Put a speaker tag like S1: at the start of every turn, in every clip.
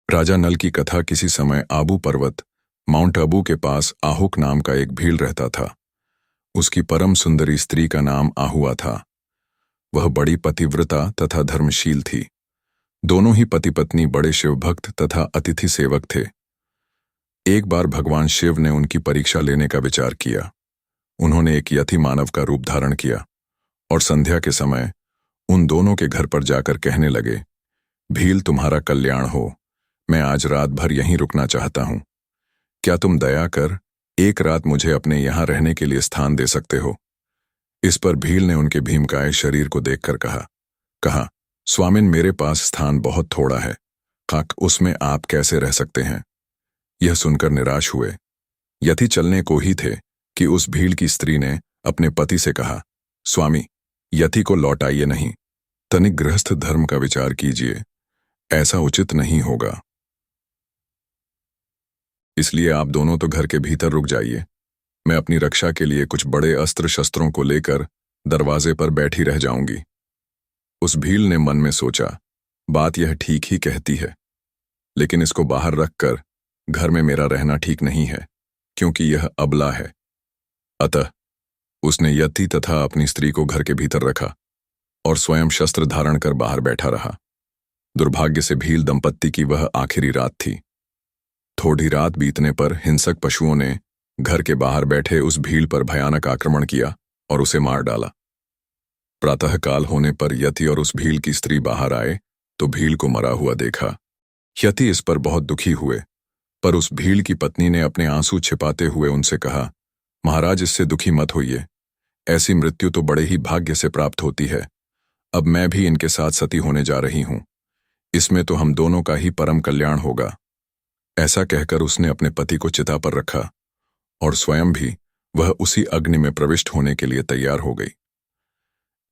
S1: राजा नल की कथा। किसी समय आबू पर्वत माउंट आबू के पास आहुक नाम का एक भील रहता था। उसकी परम सुंदरी स्त्री का नाम आहुआ था। वह बड़ी पतिव्रता तथा धर्मशील थी। दोनों ही पति पत्नी बड़े शिवभक्त तथा अतिथि सेवक थे। एक बार भगवान शिव ने उनकी परीक्षा लेने का विचार किया। उन्होंने एक यति मानव का रूप धारण किया और संध्या के समय उन दोनों के घर पर जाकर कहने लगे, भील तुम्हारा कल्याण हो, मैं आज रात भर यहीं रुकना चाहता हूं। क्या तुम दया कर एक रात मुझे अपने यहां रहने के लिए स्थान दे सकते हो? इस पर भील ने उनके भीमकाय शरीर को देखकर कहा, स्वामिन मेरे पास स्थान बहुत थोड़ा है, खाक उसमें आप कैसे रह सकते हैं? यह सुनकर निराश हुए। यति चलने को ही थे कि उस भील की स्त्री ने अपने पति से कहा, स्वामी यति को लौटाइए नहीं, तनिक गृहस्थ धर्म का विचार कीजिए, ऐसा उचित नहीं होगा। इसलिए आप दोनों तो घर के भीतर रुक जाइए। मैं अपनी रक्षा के लिए कुछ बड़े अस्त्र शस्त्रों को लेकर दरवाजे पर बैठी रह जाऊंगी। उस भील ने मन में सोचा, बात यह ठीक ही कहती है, लेकिन इसको बाहर रखकर घर में मेरा रहना ठीक नहीं है, क्योंकि यह अबला है। अतः उसने यति तथा अपनी स्त्री को घर के भीतर रखा और स्वयं शस्त्र धारण कर बाहर बैठा रहा। दुर्भाग्य से भील दंपत्ति की वह आखिरी रात थी। थोड़ी रात बीतने पर हिंसक पशुओं ने घर के बाहर बैठे उस भील पर भयानक आक्रमण किया और उसे मार डाला। प्रातःकाल होने पर यति और उस भील की स्त्री बाहर आए तो भील को मरा हुआ देखा। यति इस पर बहुत दुखी हुए, पर उस भील की पत्नी ने अपने आंसू छिपाते हुए उनसे कहा, महाराज इससे दुखी मत होइए, ऐसी मृत्यु तो बड़े ही भाग्य से प्राप्त होती है। अब मैं भी इनके साथ सती होने जा रही हूं, इसमें तो हम दोनों का ही परम कल्याण होगा। ऐसा कहकर उसने अपने पति को चिता पर रखा और स्वयं भी वह उसी अग्नि में प्रविष्ट होने के लिए तैयार हो गई।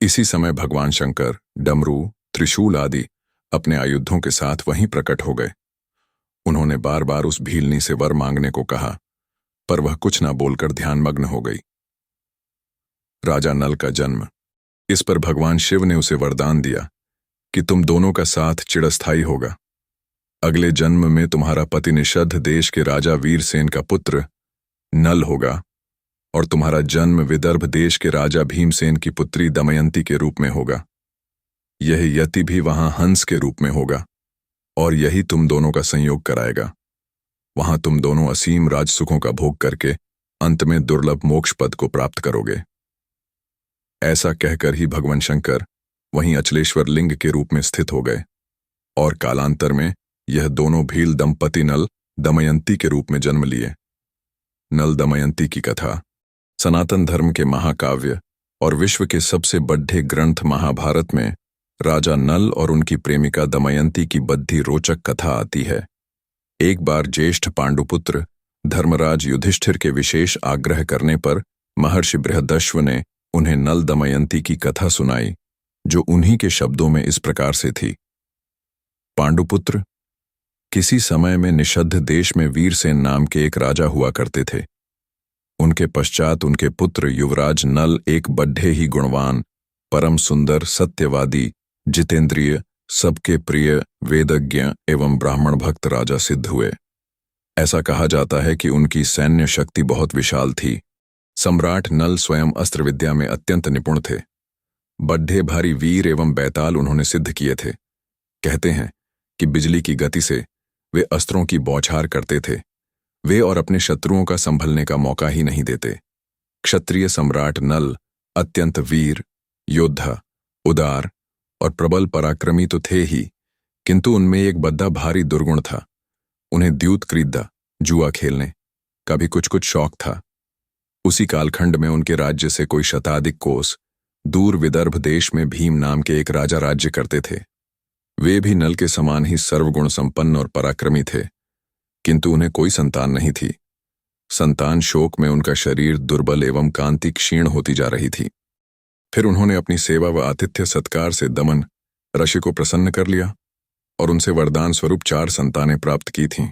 S1: इसी समय भगवान शंकर डमरू, त्रिशूल आदि अपने आयुधों के साथ वहीं प्रकट हो गए। उन्होंने बार बार उस भीलनी से वर मांगने को कहा, पर वह कुछ न बोलकर ध्यानमग्न हो गई। राजा नल का जन्म। इस पर भगवान शिव ने उसे वरदान दिया कि तुम दोनों का साथ चिरस्थायी होगा। अगले जन्म में तुम्हारा पति निषद्ध देश के राजा वीरसेन का पुत्र नल होगा और तुम्हारा जन्म विदर्भ देश के राजा भीमसेन की पुत्री दमयंती के रूप में होगा। यह यति भी वहां हंस के रूप में होगा और यही तुम दोनों का संयोग कराएगा। वहां तुम दोनों असीम राजसुखों का भोग करके अंत में दुर्लभ मोक्ष पद को प्राप्त करोगे। ऐसा कहकर ही भगवान शंकर वहीं अचलेश्वर लिंग के रूप में स्थित हो गए और कालांतर में यह दोनों भील दंपति नल दमयंती के रूप में जन्म लिए। नल दमयंती की कथा सनातन धर्म के महाकाव्य और विश्व के सबसे बड़े ग्रंथ महाभारत में राजा नल और उनकी प्रेमिका दमयंती की बद्धी रोचक कथा आती है। एक बार ज्येष्ठ पांडुपुत्र धर्मराज युधिष्ठिर के विशेष आग्रह करने पर महर्षि बृहदश्व ने उन्हें नल दमयंती की कथा सुनाई, जो उन्हीं के शब्दों में इस प्रकार से थी। पांडुपुत्र, किसी समय में निषद्ध देश में वीरसेन नाम के एक राजा हुआ करते थे। उनके पश्चात उनके पुत्र युवराज नल एक बड्ढे ही गुणवान, परम सुंदर, सत्यवादी, जितेंद्रिय, सबके प्रिय, वेदज्ञ एवं ब्राह्मण भक्त राजा सिद्ध हुए। ऐसा कहा जाता है कि उनकी सैन्य शक्ति बहुत विशाल थी। सम्राट नल स्वयं अस्त्र विद्या में अत्यंत निपुण थे। बड्ढे भारी वीर एवं बैताल उन्होंने सिद्ध किए थे। कहते हैं कि बिजली की गति से वे अस्त्रों की बौछार करते थे। वे और अपने शत्रुओं का संभलने का मौका ही नहीं देते। क्षत्रिय सम्राट नल अत्यंत वीर, योद्धा, उदार और प्रबल पराक्रमी तो थे ही, किंतु उनमें एक बद्दा भारी दुर्गुण था। उन्हें द्यूत क्रीड़ा, जुआ खेलने का भी कुछ शौक था। उसी कालखंड में उनके राज्य से कोई शताधिक कोस दूर विदर्भ देश में भीम नाम के एक राजा राज्य करते थे। वे भी नल के समान ही सर्वगुण संपन्न और पराक्रमी थे, किंतु उन्हें कोई संतान नहीं थी। संतान शोक में उनका शरीर दुर्बल एवं कांति क्षीण होती जा रही थी। फिर उन्होंने अपनी सेवा व आतिथ्य सत्कार से दमन ऋषि को प्रसन्न कर लिया और उनसे वरदान स्वरूप 4 संतानें प्राप्त की थीं,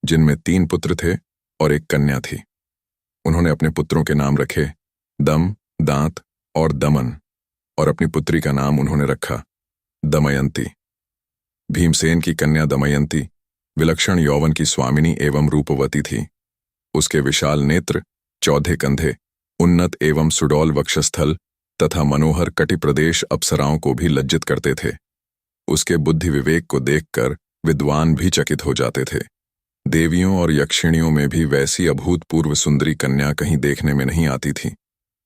S1: जिनमें 3 पुत्र थे और 1 कन्या थी। उन्होंने अपने पुत्रों के नाम रखे दम, दांत और दमन, और अपनी पुत्री का नाम उन्होंने रखा दमयंती। भीमसेन की कन्या दमयंती विलक्षण यौवन की स्वामिनी एवं रूपवती थी। उसके विशाल नेत्र, चौधे कंधे, उन्नत एवं सुडौल वक्षस्थल तथा मनोहर कटि प्रदेश अप्सराओं को भी लज्जित करते थे। उसके बुद्धि विवेक को देखकर विद्वान भी चकित हो जाते थे। देवियों और यक्षिणियों में भी वैसी अभूतपूर्व सुंदरी कन्या कहीं देखने में नहीं आती थी।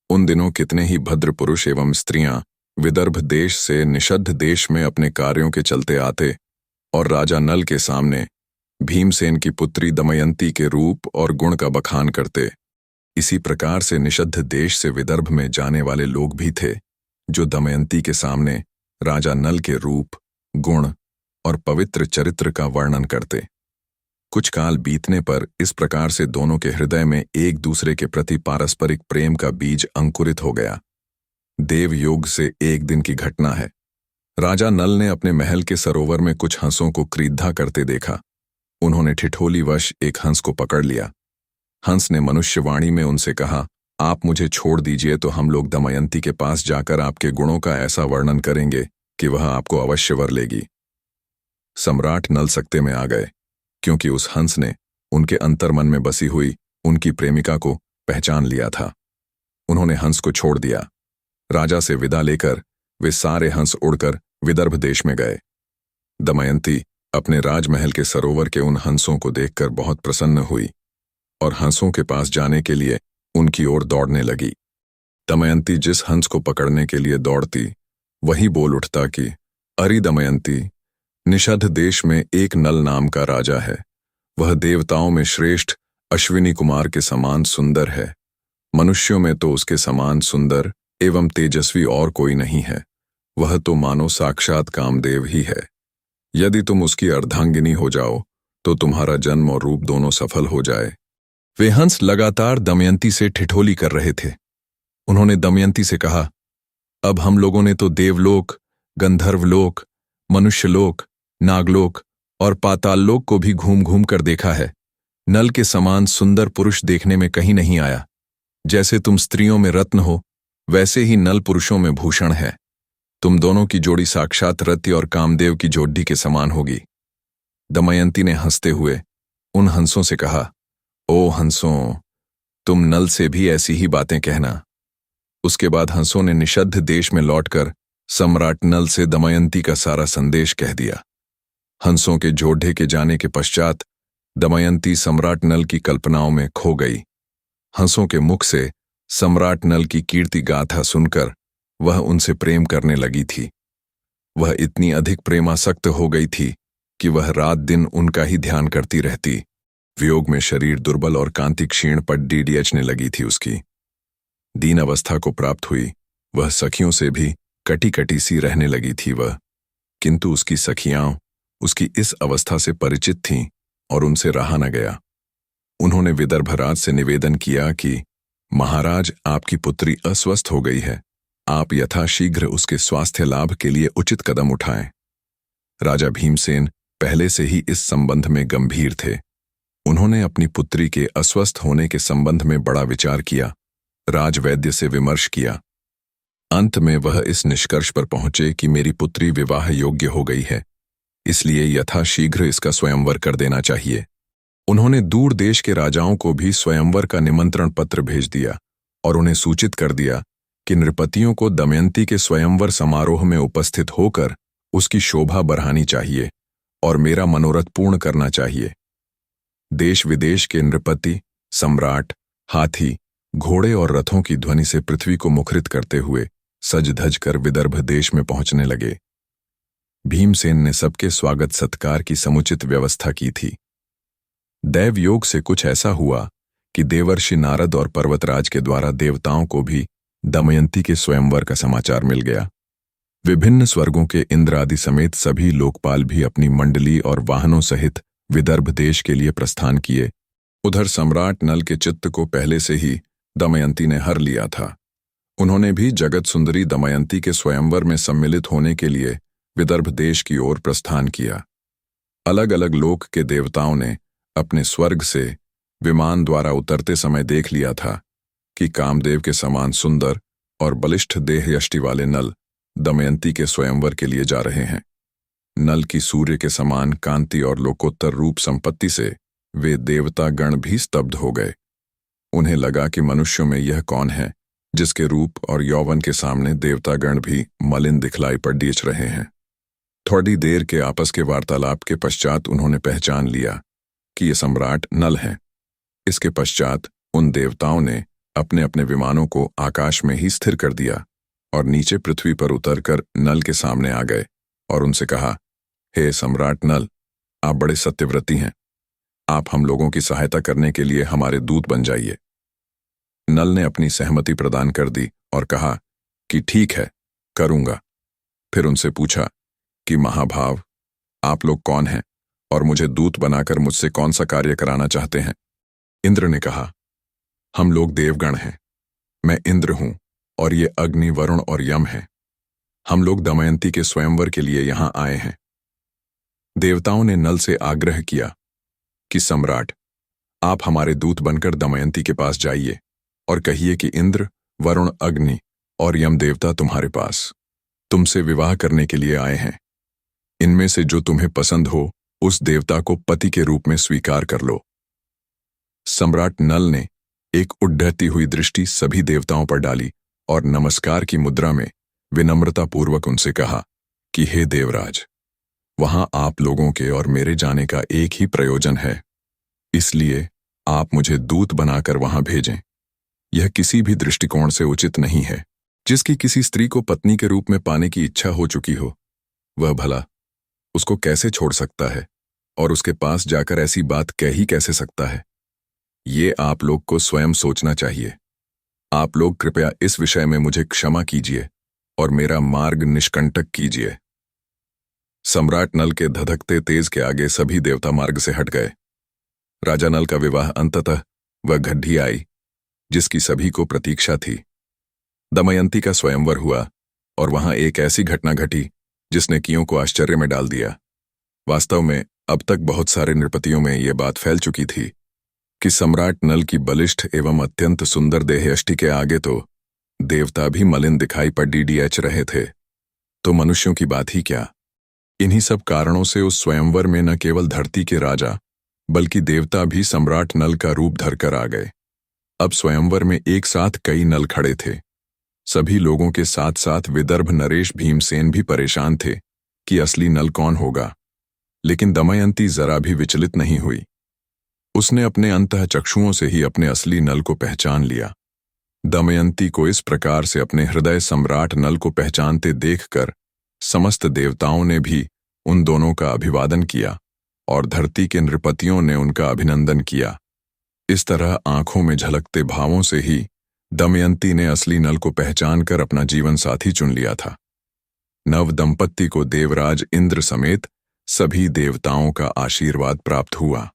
S1: उन दिनों कितने ही भद्र पुरुष एवं स्त्रियां विदर्भ देश से निषद्ध देश में अपने कार्यों के चलते आते और राजा नल के सामने भीमसेन की पुत्री दमयंती के रूप और गुण का बखान करते। इसी प्रकार से निषद्ध देश से विदर्भ में जाने वाले लोग भी थे, जो दमयंती के सामने राजा नल के रूप, गुण और पवित्र चरित्र का वर्णन करते। कुछ काल बीतने पर इस प्रकार से दोनों के हृदय में एक दूसरे के प्रति पारस्परिक प्रेम का बीज अंकुरित हो गया। देवयोग से एक दिन की घटना है। राजा नल ने अपने महल के सरोवर में कुछ हंसों को क्रीड़ा करते देखा। उन्होंने ठिठोलीवश एक हंस को पकड़ लिया। हंस ने मनुष्यवाणी में उनसे कहा, आप मुझे छोड़ दीजिए तो हम लोग दमयंती के पास जाकर आपके गुणों का ऐसा वर्णन करेंगे कि वह आपको अवश्य वर लेगी। सम्राट नल सकते में आ गए, क्योंकि उस हंस ने उनके अंतर्मन में बसी हुई उनकी प्रेमिका को पहचान लिया था। उन्होंने हंस को छोड़ दिया। राजा से विदा लेकर वे सारे हंस उड़कर विदर्भ देश में गए। दमयंती अपने राजमहल के सरोवर के उन हंसों को देखकर बहुत प्रसन्न हुई और हंसों के पास जाने के लिए उनकी ओर दौड़ने लगी। दमयंती जिस हंस को पकड़ने के लिए दौड़ती, वही बोल उठता कि अरे दमयंती, निषद्ध देश में एक नल नाम का राजा है। वह देवताओं में श्रेष्ठ अश्विनी कुमार के समान सुंदर है। मनुष्यों में तो उसके समान सुंदर एवं तेजस्वी और कोई नहीं है। वह तो मानो साक्षात कामदेव ही है। यदि तुम उसकी अर्धांगिनी हो जाओ तो तुम्हारा जन्म और रूप दोनों सफल हो जाए। वे हंस लगातार दमयंती से ठिठोली कर रहे थे। उन्होंने दमयंती से कहा, अब हम लोगों ने तो देवलोक, गंधर्वलोक, मनुष्यलोक, नागलोक और पाताललोक को भी घूम घूम कर देखा है। नल के समान सुंदर पुरुष देखने में कहीं नहीं आया। जैसे तुम स्त्रियों में रत्न हो, वैसे ही नल पुरुषों में भूषण है। तुम दोनों की जोड़ी साक्षात रति और कामदेव की जोड़ी के समान होगी। दमयंती ने हंसते हुए उन हंसों से कहा, ओ हंसों, तुम नल से भी ऐसी ही बातें कहना। उसके बाद हंसों ने निषद्ध देश में लौटकर सम्राट नल से दमयंती का सारा संदेश कह दिया। हंसों के जोड़े के जाने के पश्चात दमयंती सम्राट नल की कल्पनाओं में खो गई। हंसों के मुख से सम्राट नल की कीर्ति गाथा सुनकर वह उनसे प्रेम करने लगी थी। वह इतनी अधिक प्रेमासक्त हो गई थी कि वह रात दिन उनका ही ध्यान करती रहती। वियोग में शरीर दुर्बल और कांति क्षीण पर डीडीएचने लगी थी उसकी। दीन अवस्था को प्राप्त हुई वह सखियों से भी कटी कटी सी रहने लगी थी वह, किंतु उसकी सखियां उसकी इस अवस्था से परिचित थीं और उनसे रहा न गया। उन्होंने विदर्भराज से निवेदन किया कि महाराज, आपकी पुत्री अस्वस्थ हो गई है। आप यथाशीघ्र उसके स्वास्थ्य लाभ के लिए उचित कदम उठाएं। राजा भीमसेन पहले से ही इस संबंध में गंभीर थे। उन्होंने अपनी पुत्री के अस्वस्थ होने के संबंध में बड़ा विचार किया, राजवैद्य से विमर्श किया। अंत में वह इस निष्कर्ष पर पहुंचे कि मेरी पुत्री विवाह योग्य हो गई है, इसलिए यथाशीघ्र इसका स्वयंवर कर देना चाहिए। उन्होंने दूर देश के राजाओं को भी स्वयंवर का निमंत्रण पत्र भेज दिया और उन्हें सूचित कर दिया कि नृपतियों को दमयंती के स्वयंवर समारोह में उपस्थित होकर उसकी शोभा बढ़ानी चाहिए और मेरा मनोरथ पूर्ण करना चाहिए। देश विदेश के नृपति, सम्राट, हाथी, घोड़े और रथों की ध्वनि से पृथ्वी को मुखरित करते हुए सज धज कर विदर्भ देश में पहुंचने लगे। भीमसेन ने सबके स्वागत सत्कार की समुचित व्यवस्था की थी। दैव योग से कुछ ऐसा हुआ कि देवर्षि नारद और पर्वतराज के द्वारा देवताओं को भी दमयंती के स्वयंवर का समाचार मिल गया। विभिन्न स्वर्गों के इंद्र आदि समेत सभी लोकपाल भी अपनी मंडली और वाहनों सहित विदर्भ देश के लिए प्रस्थान किए। उधर सम्राट नल के चित्त को पहले से ही दमयंती ने हर लिया था। उन्होंने भी जगत सुंदरी दमयंती के स्वयंवर में सम्मिलित होने के लिए विदर्भ देश की ओर प्रस्थान किया। अलग अलग लोक के देवताओं ने अपने स्वर्ग से विमान द्वारा उतरते समय देख लिया था कि कामदेव के समान सुंदर और बलिष्ठ देह यष्टि वाले नल दमयंती के स्वयंवर के लिए जा रहे हैं। नल की सूर्य के समान कांति और लोकोत्तर रूप संपत्ति से वे देवता गण भी स्तब्ध हो गए। उन्हें लगा कि मनुष्यों में यह कौन है जिसके रूप और यौवन के सामने देवतागण भी मलिन दिखलाई पर डीच रहे हैं। थोड़ी देर के आपस के वार्तालाप के पश्चात उन्होंने पहचान लिया कि ये सम्राट नल हैं। इसके पश्चात उन देवताओं ने अपने अपने विमानों को आकाश में ही स्थिर कर दिया और नीचे पृथ्वी पर उतरकर नल के सामने आ गए और उनसे कहा, हे सम्राट नल, आप बड़े सत्यव्रती हैं। आप हम लोगों की सहायता करने के लिए हमारे दूत बन जाइए। नल ने अपनी सहमति प्रदान कर दी और कहा कि ठीक है, करूंगा। फिर उनसे पूछा कि महाभाव, आप लोग कौन हैं और मुझे दूत बनाकर मुझसे कौन सा कार्य कराना चाहते हैं? इंद्र ने कहा, हम लोग देवगण हैं। मैं इंद्र हूं और ये अग्नि, वरुण और यम हैं। हम लोग दमयंती के स्वयंवर के लिए यहां आए हैं। देवताओं ने नल से आग्रह किया कि सम्राट, आप हमारे दूत बनकर दमयंती के पास जाइए और कहिए कि इंद्र, वरुण, अग्नि और यम देवता तुम्हारे पास तुमसे विवाह करने के लिए आए हैं। इनमें से जो तुम्हें पसंद हो उस देवता को पति के रूप में स्वीकार कर लो। सम्राट नल ने एक उड्डती हुई दृष्टि सभी देवताओं पर डाली और नमस्कार की मुद्रा में विनम्रतापूर्वक उनसे कहा कि हे देवराज, वहां आप लोगों के और मेरे जाने का एक ही प्रयोजन है, इसलिए आप मुझे दूत बनाकर वहां भेजें। यह किसी भी दृष्टिकोण से उचित नहीं है। जिसकी किसी स्त्री को पत्नी के रूप में पाने की इच्छा हो चुकी हो, वह भला उसको कैसे छोड़ सकता है और उसके पास जाकर ऐसी बात कह ही कैसे सकता है? ये आप लोग को स्वयं सोचना चाहिए। आप लोग कृपया इस विषय में मुझे क्षमा कीजिए और मेरा मार्ग निष्कंटक कीजिए। सम्राट नल के धधकते तेज के आगे सभी देवता मार्ग से हट गए। राजा नल का विवाह अंततः वह घड्डी आई जिसकी सभी को प्रतीक्षा थी। दमयंती का स्वयंवर हुआ और वहां एक ऐसी घटना घटी जिसने कियों को आश्चर्य में डाल दिया। वास्तव में अब तक बहुत सारे नृपतियों में यह बात फैल चुकी थी कि सम्राट नल की बलिष्ठ एवं अत्यंत सुंदर देहयष्टि के आगे तो देवता भी मलिन दिखाई पर डीडीएच रहे थे, तो मनुष्यों की बात ही क्या। इन्हीं सब कारणों से उस स्वयंवर में न केवल धरती के राजा बल्कि देवता भी सम्राट नल का रूप धरकर आ गए। अब स्वयंवर में एक साथ कई नल खड़े थे। सभी लोगों के साथ साथ विदर्भ नरेश भीमसेन भी परेशान थे कि असली नल कौन होगा, लेकिन दमयंती जरा भी विचलित नहीं हुई। उसने अपने अंतःचक्षुओं से ही अपने असली नल को पहचान लिया। दमयंती को इस प्रकार से अपने हृदय सम्राट नल को पहचानते देखकर समस्त देवताओं ने भी उन दोनों का अभिवादन किया और धरती के नृपतियों ने उनका अभिनंदन किया। इस तरह आंखों में झलकते भावों से ही दमयंती ने असली नल को पहचानकर अपना जीवन साथी चुन लिया था। नव दंपत्ति को देवराज इंद्र समेत सभी देवताओं का आशीर्वाद प्राप्त हुआ।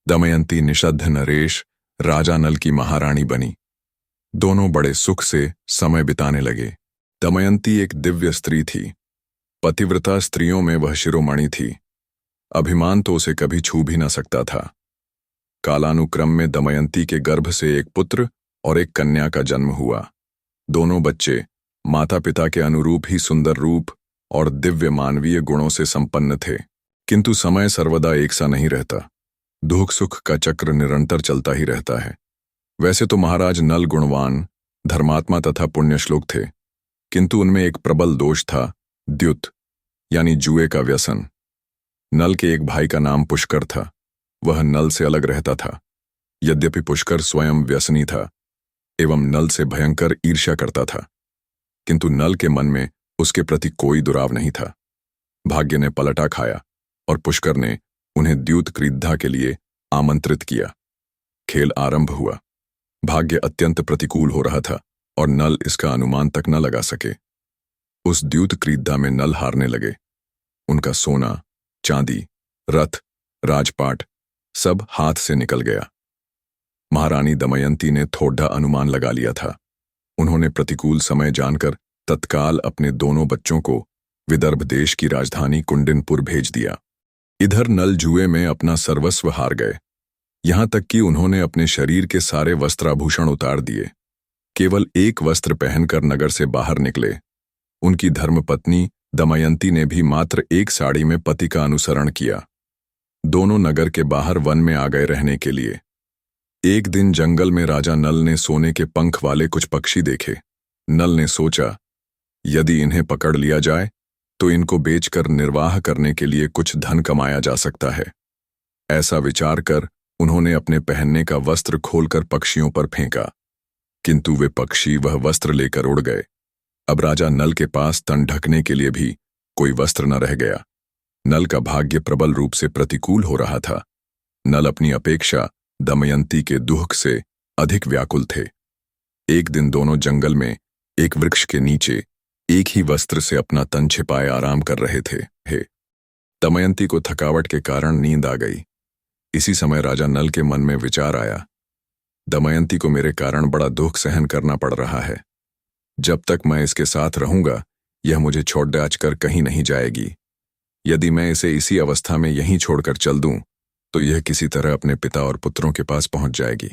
S1: दमयंती निषद्ध नरेश राजा नल की महारानी बनी। दोनों बड़े सुख से समय बिताने लगे। दमयंती एक दिव्य स्त्री थी। पतिव्रता स्त्रियों में वह शिरोमणि थी। अभिमान तो उसे कभी छू भी न सकता था। कालानुक्रम में दमयंती के गर्भ से एक पुत्र और एक कन्या का जन्म हुआ। दोनों बच्चे माता पिता के अनुरूप ही सुंदर रूप और दिव्य मानवीय गुणों से संपन्न थे। किंतु समय सर्वदा एक सा नहीं रहता। दुख सुख का चक्र निरंतर चलता ही रहता है। वैसे तो महाराज नल गुणवान, धर्मात्मा तथा पुण्यश्लोक थे, किंतु उनमें एक प्रबल दोष था, द्युत यानी जुए का व्यसन। नल के एक भाई का नाम पुष्कर था। वह नल से अलग रहता था। यद्यपि पुष्कर स्वयं व्यसनी था एवं नल से भयंकर ईर्ष्या करता था, किंतु नल के मन में उसके प्रति कोई दुराव नहीं था। भाग्य ने पलटा खाया और पुष्कर ने उन्हें द्यूत क्रीड़ा के लिए आमंत्रित किया। खेल आरंभ हुआ। भाग्य अत्यंत प्रतिकूल हो रहा था और नल इसका अनुमान तक न लगा सके। उस द्यूत क्रीड़ा में नल हारने लगे। उनका सोना, चांदी, रथ, राजपाट सब हाथ से निकल गया। महारानी दमयंती ने थोड़ा अनुमान लगा लिया था। उन्होंने प्रतिकूल समय जानकर तत्काल अपने दोनों बच्चों को विदर्भ देश की राजधानी कुंडिनपुर भेज दिया। इधर नल जुए में अपना सर्वस्व हार गए। यहां तक कि उन्होंने अपने शरीर के सारे वस्त्राभूषण उतार दिए। केवल एक वस्त्र पहनकर नगर से बाहर निकले। उनकी धर्मपत्नी दमयंती ने भी मात्र एक साड़ी में पति का अनुसरण किया। दोनों नगर के बाहर वन में आ गए रहने के लिए। एक दिन जंगल में राजा नल ने सोने के पंख वाले कुछ पक्षी देखे। नल ने सोचा, यदि इन्हें पकड़ लिया जाए तो इनको बेचकर निर्वाह करने के लिए कुछ धन कमाया जा सकता है। ऐसा विचार कर उन्होंने अपने पहनने का वस्त्र खोलकर पक्षियों पर फेंका, किंतु वे पक्षी वह वस्त्र लेकर उड़ गए। अब राजा नल के पास तन ढकने के लिए भी कोई वस्त्र न रह गया। नल का भाग्य प्रबल रूप से प्रतिकूल हो रहा था। नल अपनी अपेक्षा दमयंती के दुख से अधिक व्याकुल थे। एक दिन दोनों जंगल में एक वृक्ष के नीचे एक ही वस्त्र से अपना तन छिपाए आराम कर रहे थे। दमयंती को थकावट के कारण नींद आ गई। इसी समय राजा नल के मन में विचार आया, दमयंती को मेरे कारण बड़ा दुख सहन करना पड़ रहा है। जब तक मैं इसके साथ रहूंगा यह मुझे छोड़ कर कहीं नहीं जाएगी। यदि मैं इसे इसी अवस्था में यहीं छोड़कर चल दूं तो यह किसी तरह अपने पिता और पुत्रों के पास पहुंच जाएगी।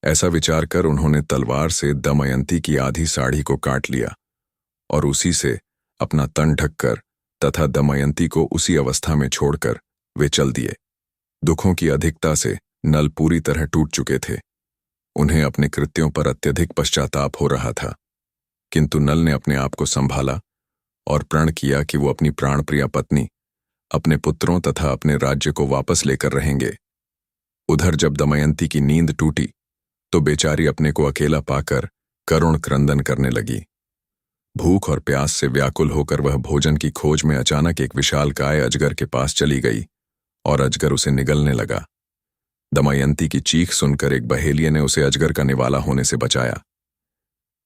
S1: ऐसा विचार कर उन्होंने तलवार से दमयंती की आधी साड़ी को काट लिया और उसी से अपना तन ढककर तथा दमयंती को उसी अवस्था में छोड़कर वे चल दिए। दुखों की अधिकता से नल पूरी तरह टूट चुके थे। उन्हें अपने कृत्यों पर अत्यधिक पश्चाताप हो रहा था, किंतु नल ने अपने आप को संभाला और प्रण किया कि वो अपनी प्राणप्रिया पत्नी, अपने पुत्रों तथा अपने राज्य को वापस लेकर रहेंगे। उधर जब दमयंती की नींद टूटी तो बेचारी अपने को अकेला पाकर करुण क्रंदन करने लगी। भूख और प्यास से व्याकुल होकर वह भोजन की खोज में अचानक एक विशालकाय अजगर के पास चली गई और अजगर उसे निगलने लगा। दमयंती की चीख सुनकर एक बहेलिया ने उसे अजगर का निवाला होने से बचाया,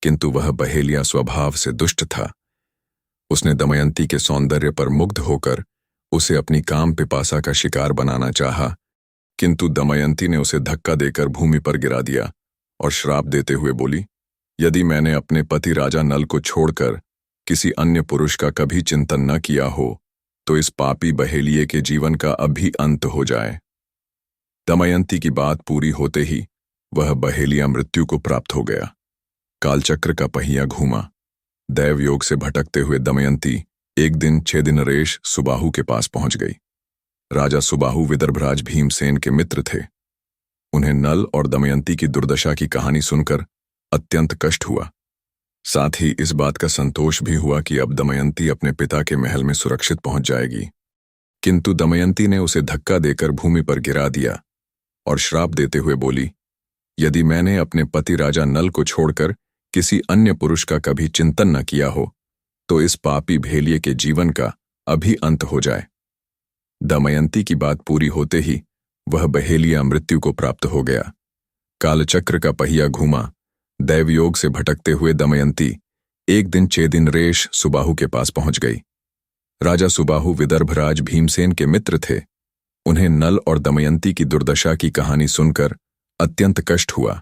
S1: किंतु वह बहेलिया स्वभाव से दुष्ट था। उसने दमयंती के सौंदर्य पर मुग्ध होकर उसे अपनी काम पिपासा का शिकार बनाना चाहा, किंतु दमयंती ने उसे धक्का देकर भूमि पर गिरा दिया और श्राप देते हुए बोली, यदि मैंने अपने पति राजा नल को छोड़कर किसी अन्य पुरुष का कभी चिंतन न किया हो तो इस पापी बहेलिये के जीवन का अभी अंत हो जाए। दमयंती की बात पूरी होते ही वह बहेलिया मृत्यु को प्राप्त हो गया। कालचक्र का पहिया घूमा। दैव योग से भटकते हुए दमयंती एक दिन 6 दिन रेश सुबाहु के पास पहुंच गई। राजा सुबाहु विदर्भराज भीमसेन के मित्र थे। उन्हें नल और दमयंती की दुर्दशा की कहानी सुनकर अत्यंत कष्ट हुआ। साथ ही इस बात का संतोष भी हुआ कि अब दमयंती अपने पिता के महल में सुरक्षित पहुंच जाएगी, किंतु दमयंती ने उसे धक्का देकर भूमि पर गिरा दिया और श्राप देते हुए बोली, यदि मैंने अपने पति राजा नल को छोड़कर किसी अन्य पुरुष का कभी चिंतन न किया हो तो इस पापी भेलिये के जीवन का अभी अंत हो जाए। दमयंती की बात पूरी होते ही वह बहेलिया मृत्यु को प्राप्त हो गया। कालचक्र का पहिया घूमा। दैवयोग से भटकते हुए दमयंती एक दिन 6 दिन रेश सुबाहु के पास पहुंच गई। राजा सुबाहु विदर्भराज भीमसेन के मित्र थे। उन्हें नल और दमयंती की दुर्दशा की कहानी सुनकर अत्यंत कष्ट हुआ।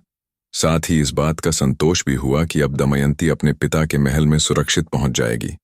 S1: साथ ही इस बात का संतोष भी हुआ कि अब दमयंती अपने पिता के महल में सुरक्षित पहुंच जाएगी।